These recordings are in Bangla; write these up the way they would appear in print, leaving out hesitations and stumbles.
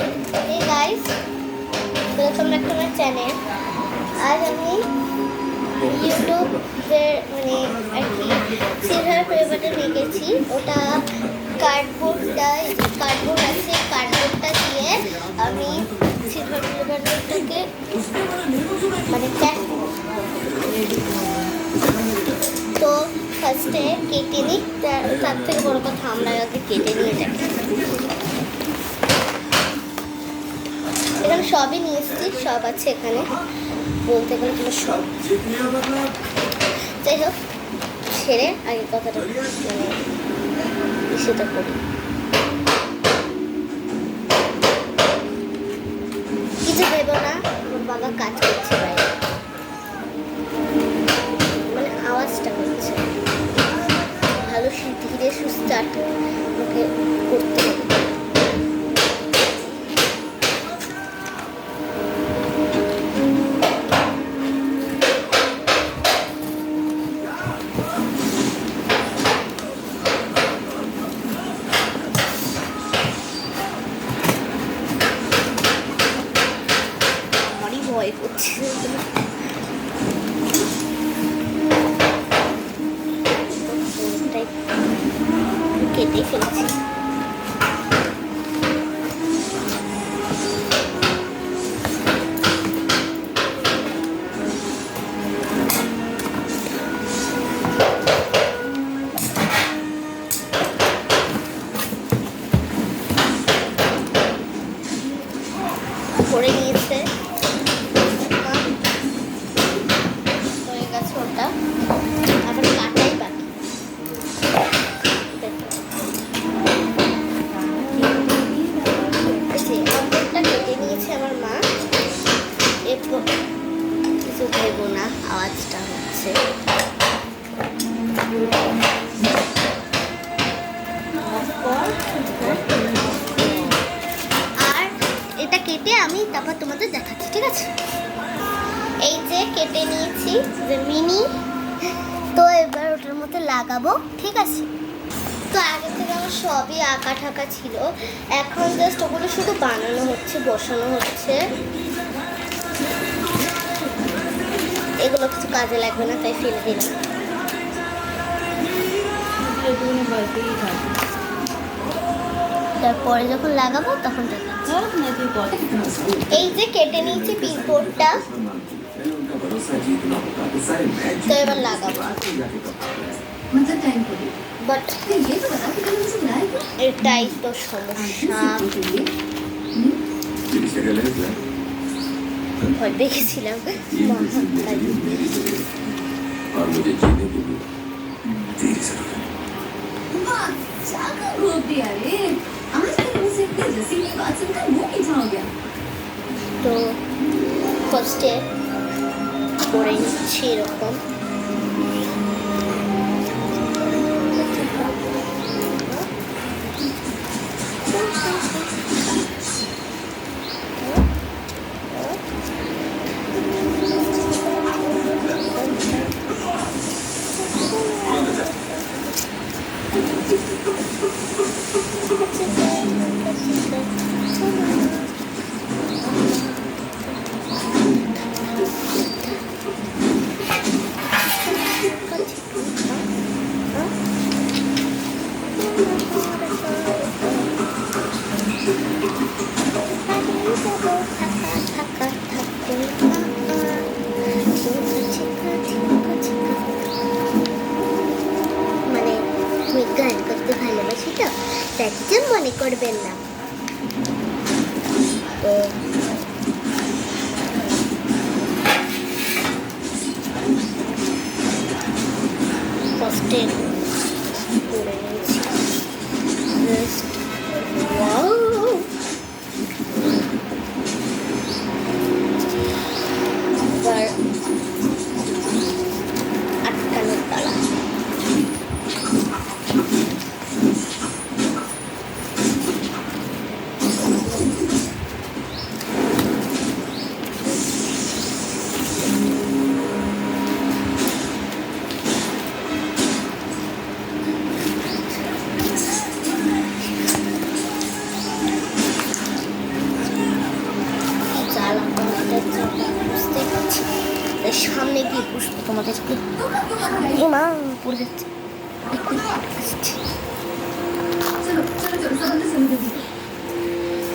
Hey guys, welcome back to my channel. आज আমি ইউটিউবে মানে আর কি সিলভার প্লে বাটন রেখেছি। ওটা কার্ডবোর্ড আছে, কার্ডবোর্ডটা দিয়ে আমি সিলভার প্লে বাটনটাকে মানে তো ফার্স্টে কেটে নিই। তার থেকে বড় কথা আমরা আগে কেটে নিয়ে যাই। এখানে সবই নিয়ে এসেছি, সব আছে এখানে বলতে গেলে কোনো সব। যাই হোক, ছেড়ে আগে কথাটা মানে সেটা করি। কিছু ভেবো না, ওর বাবা কাজ করছে বাইরে, মানে আওয়াজটা হচ্ছে। ভালো ধীরে সুস্থে ওকে করতে হবে। ভয় করছে, কেটে ফেলছি। করে নিয়েছে ওটা, আবার কাটাই বাকি। আমটা কেটে নিয়েছে আমার মা। এরপর কিছু ভেবো না, আওয়াজটা হচ্ছে। আর এটা কেটে আমি তারপর তোমাদের দেখাচ্ছি, ঠিক আছে? এই যে কেটে নিয়েছি যে মিনি, তো এবার ওটার মধ্যে লাগাবো, ঠিক আছে? তো আগে থেকে আমার সবই আঁকা ঠাকা ছিল, এখন জাস্ট ওগুলো শুধু বানানো হচ্ছে, বসানো হচ্ছে। এগুলো কিছু কাজে লাগবে না, তাই ফেলে দিলাম। তারপরে যখন লাগাবো তখন এই যে কেটে নিয়েছি পিসবোর্ডটা, তো এবার লাগাবো। বাট এটাই তো সমস্যা, ভয় দেখেছিলাম। তো ফার্স্টে করে নিচ্ছি এরকম। মানে আমি গান করতে ভালোবাসি, তো তাই কিছু মনে করবেন না। তো ফার্স্টে করে নিয়েছি জাস্ট ওয়াও। এবার আটকানোর পালা। তোমাদেরকে। এ মা পড়ে যাচ্ছে।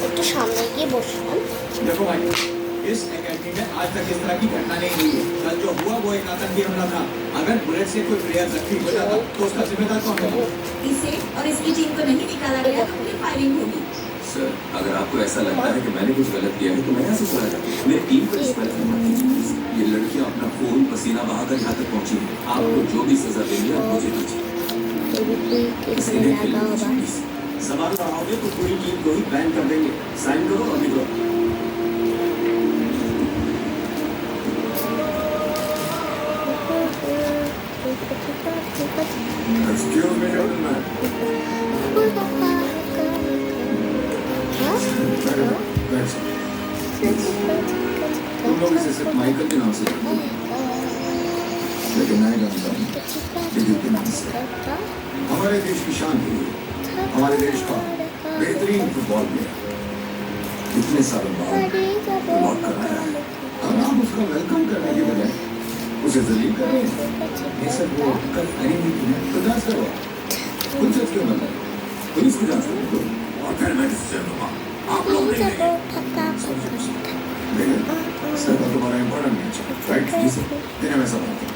একটু সামনে গিয়ে বসলাম। देखो भाई, इस एकेडमी में आज तक इस तरह की घटना नहीं हुई है। कल जो हुआ वो एक आतंकी हमला था। अगर बुलेट से कोई प्लेयर जख्मी हो जाता तो उसका जिम्मेदार कौन होगा? इसे और इसकी टीम को नहीं निकाला गया तो फिर फायरिंग होगी। सर, अगर आपको ऐसा लगता है कि मैंने कुछ गलत किया है तो मैं यहाँ से चला जाता हूँ। मेरी टीम को इस पर मत कीजिए। ये लड़कियाँ अपना खून पसीना बहाकर यहाँ तक पहुँची हैं। आपको जो भी सजा देनी है आप मुझे दीजिए। इसके लिए खेलने दीजिए, प्लीज। सवाल बढ़ाओगे तो पूरी टीम को ही बैन कर देंगे। साइन करो अभी करो। Excuse me, gentlemen. तुम लोग इसे सिर्फ माइकल के नाम से जानते हो, लेकिन मैं जानता हूँ डिग्री के नाम से। हमारे देश की शान है, हमारे देश का बेहतरीन फुटबॉल प्लेयर इतने सालों बाद लौट कर आया है। और आप उसका वेलकम करने के बजाय उसे जलील कर रहे हैं। ये सब वो कल फायरिंग हुई थी ना, तो जांच करो। खुद से क्यों मतलब पुलिस को जांच करने दो और फिर मैं डिसीजन लूंगा। आप लोग नहीं लेंगे। देखिए, सर का तुम्हारा इम्पोर्टेंट मैच है, राइट? जी सर, देने में सब आता है।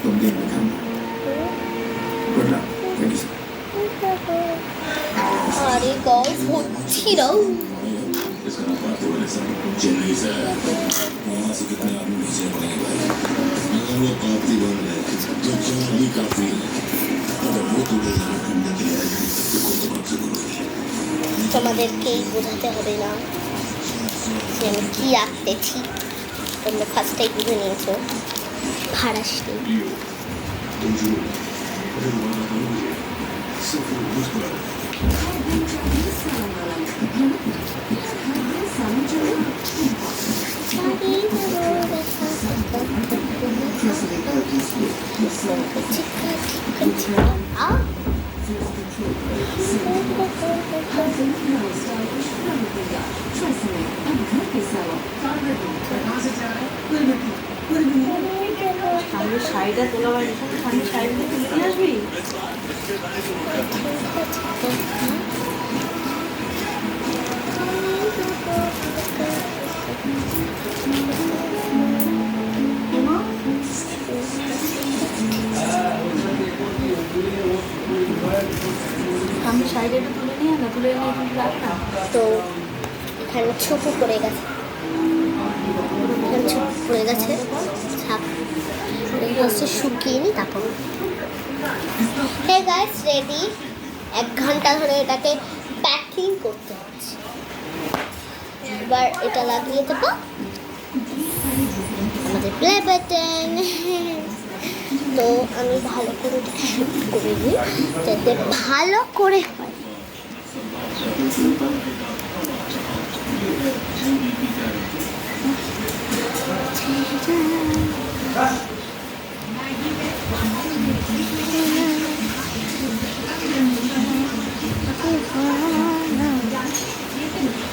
तुम गेम में ध्यान दो। Good luck. Thank you sir. अरे गाइस होती रहो। इसका नाम बात बोले सर, चेन्नई से वहाँ से कितने आदमी भेजे पड़ेंगे भाई? अगर वो काफी बन गए तो चार भी काफी है। अगर वो तुम्हें जरा करने के लिए आएगी तो कोई तो बात जरूर होगी। তোমাদেরকেই বোঝাতে হবে না যে আমি কী রাখতেছি, তোমরা ফার্স্টেই বুঝে নিয়েছো। ভাড়াসটি সামনে শাড়িটা তোলা হয়, সামনে শাড়িটা তুলে নিয়ে আসবি। সামনে শাড়িটা একটু তুলে নিয়ে না, তুলে নিয়ে এখানে রাখ না। তো এখানে ছোপু পড়ে গেছে, এখানে ছোপু পড়ে গেছে ছাপ। এগুলো হচ্ছে শুকিয়ে নি তারপর। Hey guys ready. 1 ঘন্টা ধরে এটাকে প্যাকিং করতে হচ্ছে। এবার এটা লাগিয়ে দেবো আমাদের প্লে বাটন। তো আমি ভালো করে এটা শুট করে নিই যাতে ভালো করে হয়।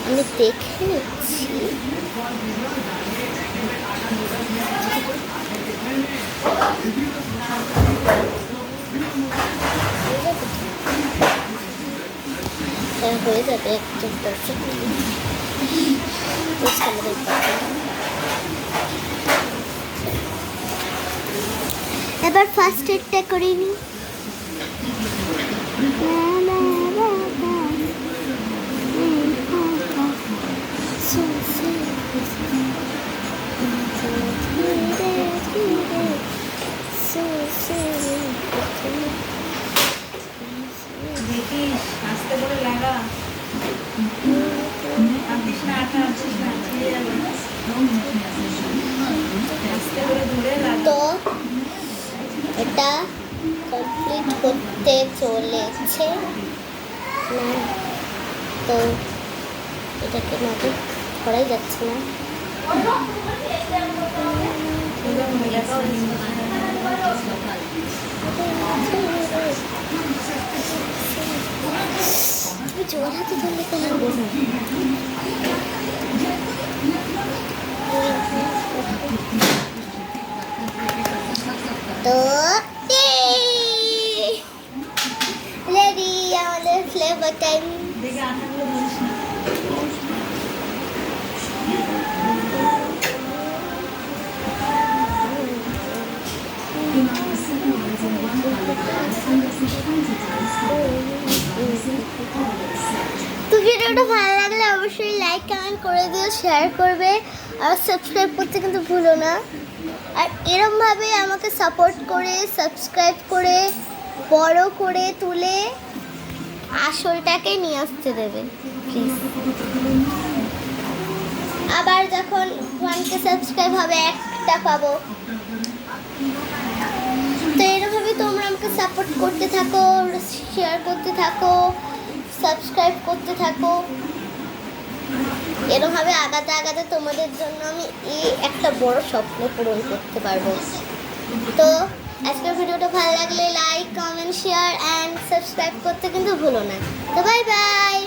আমি দেখে নিচ্ছি। হয়ে যাবে একদম পারফেক্ট। এবার ফার্স্ট এডটা করে নিই। দেখিস আস্তে করে লাগা, আঁকিস না, আঁকা আঁকিস না, ছিঁড়ে যাবে। আস্তে করে ধরে লাগা। তো এটা কমপ্লিট করতে চলেছে না, তো এটাকে নজর ধরাই যাচ্ছে না। তুমি জোর হাতে ধরলে তো লাগবে না। লাইক কমেন্ট করে দিও, শেয়ার করবে আর সাবস্ক্রাইব করতে কিন্তু ভুলো না। আর এরমভাবে আমাকে সাপোর্ট করে সাবস্ক্রাইব করে বড় করে তুলে আসলটাকে নিয়ে আসতে দেবে প্লিজ। আবার যখন 1K সাবস্ক্রাইব হবে একটা পাবো। তো এরকমভাবে তোমরা আমাকে সাপোর্ট করতে থাকো, শেয়ার করতে থাকো, সাবস্ক্রাইব করতে থাকো। এরকমভাবে আগাতে আগাতে তোমাদের জন্য আমি এই একটা বড় স্বপ্ন পূরণ করতে পারবো। তো আজকের ভিডিওটা ভালো লাগলে like comment share and subscribe করতে কিন্তু ভুলো না। তো বাই বাই।